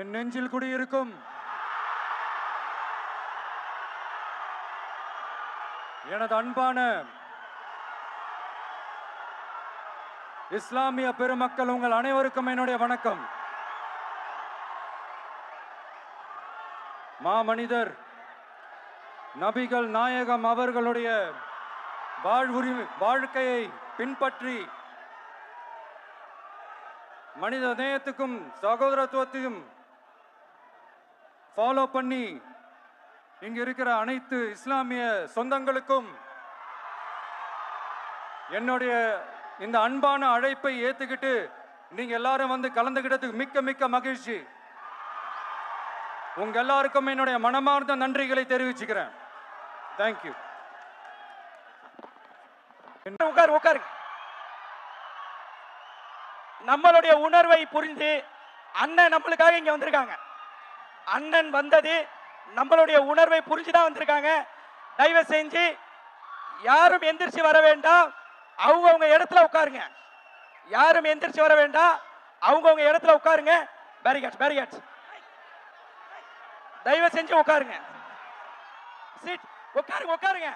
என் நெஞ்சில் குடியிருக்கும் எனது அன்பான இஸ்லாமிய பெருமக்கள், உங்கள் அனைவருக்கும் என்னுடைய வணக்கம். மாமனிதர் நபிகள் நாயகம் அவர்களுடைய வாழ்க்கையை பின்பற்றி மனித நேயத்துக்கும் சகோதரத்துவத்தையும் ஃபாலோ பண்ணி இங்க இருக்கிற அனைத்து இஸ்லாமிய சொந்தங்களுக்கும் என்னுடைய இந்த அன்பான அழைப்பை ஏத்துக்கிட்டு நீங்க எல்லாரும் வந்து கலந்துகிட்டதுக்கு மிக்க மிக்க மகிழ்ச்சி. உங்க எல்லாருக்கும் என்னுடைய மனமார்ந்த நன்றிகளை தெரிவிச்சுக்கிறேன். தேங்க்யூ. உட்காரு. நம்மளுடைய உணர்வை புரிந்து அண்ணன் நம்மளுக்காக இங்க வந்திருக்காங்க. அண்ணன் வந்தது நம்மளுடைய உணர்வை புரிஞ்சுதான் வந்திருக்காங்க. தயவு செஞ்சு யாரும் எந்திரிச்சு வர வேண்டாம், அவங்க இடத்துல உட்காருங்க. யாரும் எந்திரிச்சு வர வேண்டாம், அவங்க இடத்துல உட்காருங்க. பேரிகாட்ஸ் தயவு செஞ்சு உட்காருங்க. உட்காருங்க.